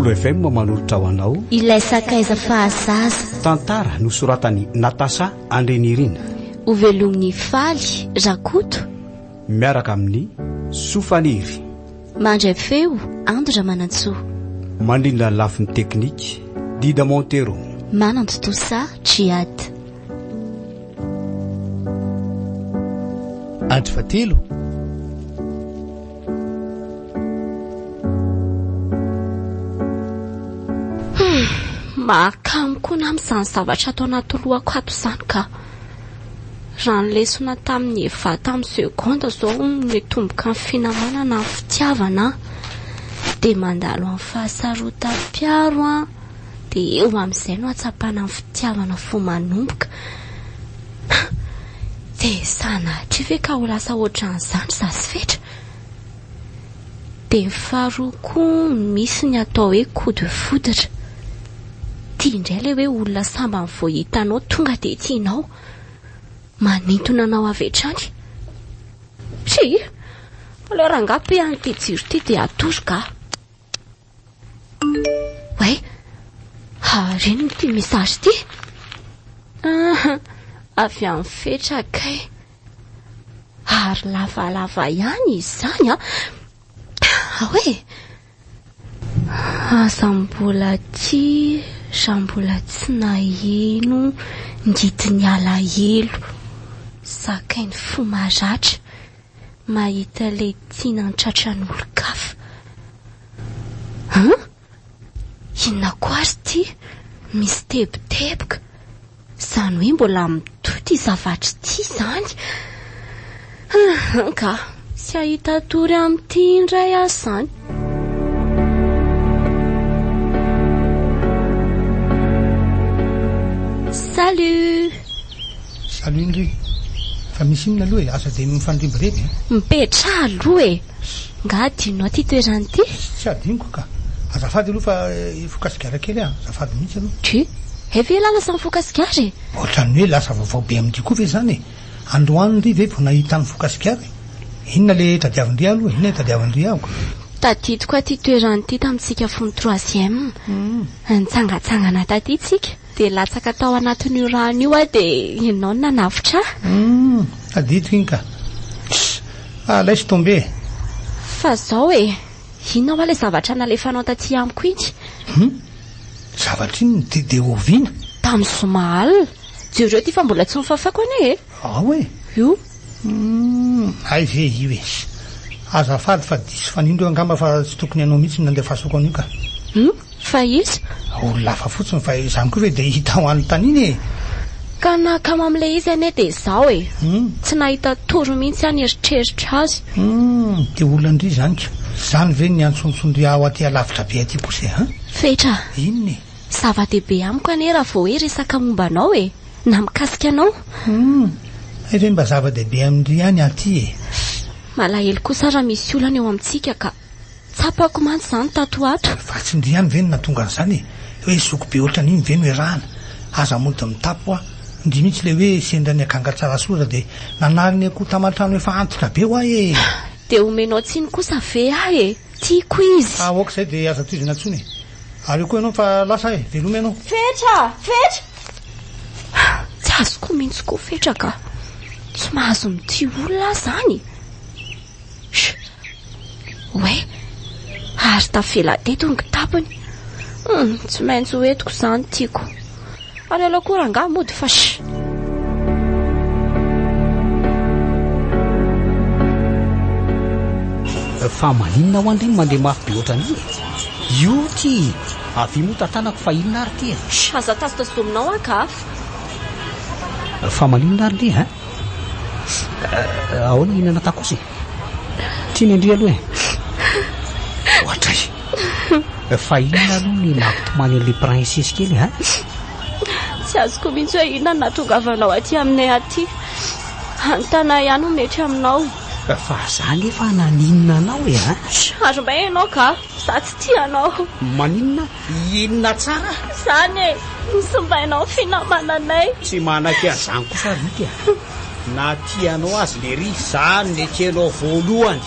Foro FM manolotra ho anao ilay sakaiza fahazaza tantara nosoratany Natasa Andrenirina ovelomny faly Rakoto miaraka amin'ny Sofaniry mandray feo Andra Manantsoa mandrindra ny lafiny teknika Dida Montero manantotosa Triad Andro fatelo mahakamiko na amin'izany zavatra atao anaty lohako ato izany ka raha nylesona tamin'ny efata amin'ny sekonda zao ny tomboka ny finamanana ny fitiavana dia mandalo amin'ny fahasarotam-piaro dia eo amin'izay no atsapana ny fitiavana fo manomboka dia sanatry ve ka ho lasa ohatran'izany zasy fetra dia faharoa koa misy ny atao hoe coup de foudre tia indray ilay hoe olona samba ny vao hitanao tonga dia tianao manintona anao avy hatrany sy ilay rangaha pe any ity jiro ity dia atoroka way reny n'ity mesazy ity avy amin'ny fetrakay ary lavalava ihany izany hoe aza mbola tia raha mbola tsy naheno ngidiny alahelo sakainy fo maratra mahita ilay tiana ny tratran'olon-kafa inona koa ary ity misy teboteboka izany hoe mbola mitoty zavatra ity izany ka sy ahita tory amin'ity indray azy izany Salut Indri fa misy inona aloha asa dia mifandrimby reny mipetra aloha nga adinao ty toerany ity tsy adiniko ka azafady aloha fa fokasigara kely azafady mihitsy aloha ty eve lala sa mifokasigary ohatrany hoe lasa vaovao be amin'ity koa ve zany androany ry ve vo nahita ny fokasigary inona le tadiavindry aloha inona tadiavindry ahoko tadidiko aty toerany ity tamintsika fony 3e nitsangatsangana taty tsika dia latsaka tao anatin'io rano io dia ianao ny nanavitra adidiko iny ka laisy tombe fa zao inao ilay zavatra nalefanao taty amiko iny zavatra iny de oviana tamin'ny somahalina jereo ty fa mbola tsy mifafako ane hoe io ay ve io azafady fa disy fanindro angamba fa tsy tokony anao mihitsy nandeha fahasoko an'io ka fa izy olona hafa fotsiny fa izany koa ve dia hita ho an'ny tany iny ka nakama amin'ilay izy ane dia izao tsy nahita toro mihitsy any eritreritra azy dia olona ndry zany ka zany ve ny antsontsondry ao aty alavitra be aty kosa fetra inony zava-dehibe amiko ane raha vao hoe resaka momba anao na mikasika anao ay ve mba zava-dehibe amindry any aty malahelo kosa raha misy olana eo amintsika ka tsapako mantsy izany tato ato fa tsy ndry ihany ve no natonga an'izany hoe soko be ohatran'iny ve no erahana aza mody mitapo ndry mihitsy le hoe sendrany akanga tsara sora dia nanariny akoho tamatrano efa antitra be ho dia omenao tsiny kosa ve tiako izy oka izay dia aza toizina ntsony ary eo koa ianao fa lasa veloma ianao fetra tsy azoko mihitsy koa fetra ka tsy mahazo mity olona zany ary tafela teto ny kitapony tsy maintsy hoentiko izany tiako ary aloha koa rangaha mody fa fa maninona ho andriny mandeha mafy be ohatran'iny io ty avy mo tantanako fa inona ary ty aza tazotazodominao ka fa maninona ary ndry ahoana inana takosy tiany andry aloha ohatray fa inona aloha ny mampitomany an'le princesse kely tsy azoko mihitsy hoe inona natongavanao aty aminay aty antana ihany ho mety aminao fa zany efa naninona anao arombay ianao ka za tsy tianao maninona inona tsara zany nisombainao finamananay tsy manaky azany kosa rika na tianao azy le ry zany le tianao voalohany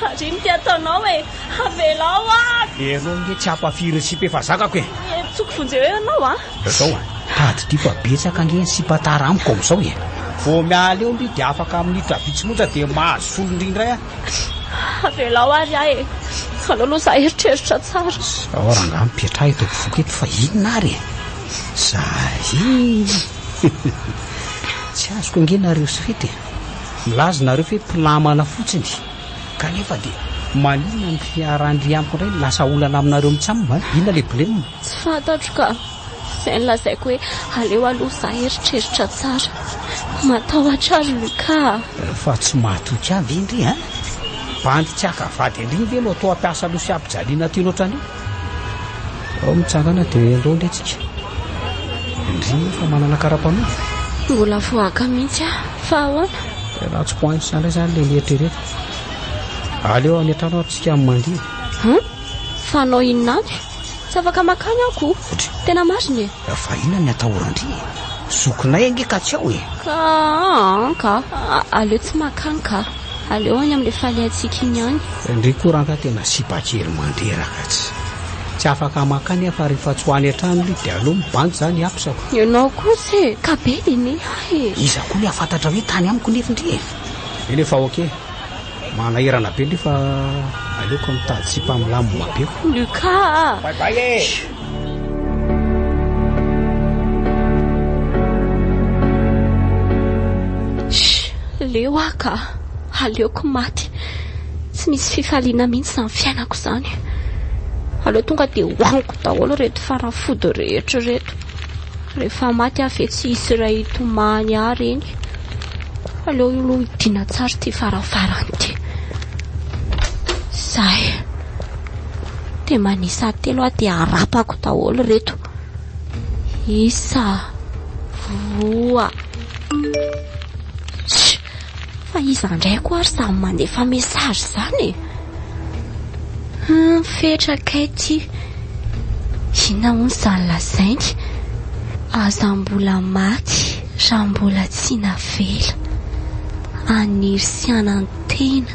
ary ny tiataonao e avelao a ero nge tsy ampafiry sy mpefazakako e tsoko vonjeo ianao a zao a tady tiako abetsaka nge sy patara amiko am'izao e vo miala eo mbi dia afaka amin'ny trabitsimotra dia mahazo solondrindray a avelao ary ah e alao aloha za eritreritra tsara ao ranga mipetra eto voky eto fa inona ary zay tsy azoko ange nareo sy fety milaza nareo fe mpilamana fotsiny kanefa dia manina ny fiarandry amiko indray lasa olana aminareo mitsamma inona le blema tsy fantatro ka zay nylazaiko hoe aleo aloha za eritreritra tsara matahotra ary Luka fa tsy mahatoky avy indry a bandy tsy akavady andriny ve no atao ampiasa aloha sy ampijaliana ty loatrany ao mitsangana dia andreo ndretsika indriny fa manana karapanova mbola voaka mihitsy a fa ahoana raha tsy pointy sandray zany le mieritrereta aleo any an-trano atsika amin'ny mandihy fa anao inona any tsy afaka makany ako tena mariny e fa inona ny atahorandry zokinay ange ka tsy ao e ka aleo tsy makany ka aleo any amin'le faliantsika iny any ndry koranga tena sipakery manderaka tsy afaka makany fa rehefa tsy ho any an-trano ly dia aloha mibandy zany apisako ianao kosa e ka be liny iza koa ny afantatra hoe tany amiko nefindry e eny efa oke manahirana be ndry fa aleoko mitady sy mpamilamo mabeko Luka baibay e leo aka aleoko maty tsy misy fifaliana mihitsy zany fiainako zany aleo tonga dia hoaniko daholo reto farafody rehetra reto rehefa maty afe tsy hisy iray itomany ary eny aleo ilo idina tsara ty farafarany ty zay dia manisa telo aho dia arapako daholo reto isa voa fa iza ndray koa ary samy mandefa mesazy zany fetraka ity inona hono zany lazainy aza mbola maty raha mbola tsy navela aniry sy anantena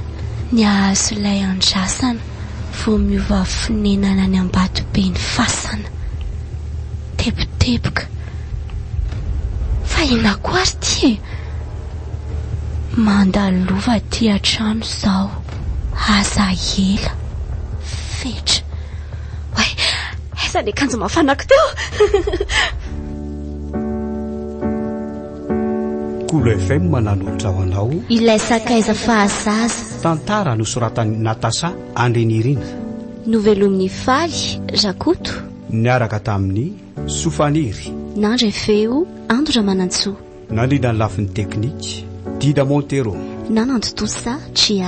ny ahazo ilay andrasana vo miova finenana ny ambatobe ny fasana tepoteboka fa inona koa ary ty mandalova ty atrano zao aza ela fetra way aiza le kanjo mafanako teo Kolo FM mananolitra ho anao ilay sakaiza fahazaza tantara nosoratany Natasa Andrenirina novelomin'ny faly Rakoto niaraka tamin'ny Sofaniry nandre feo Andra Manantsoa nandrina ny lafin'ny teknika Dida Montero nananto tosa Tria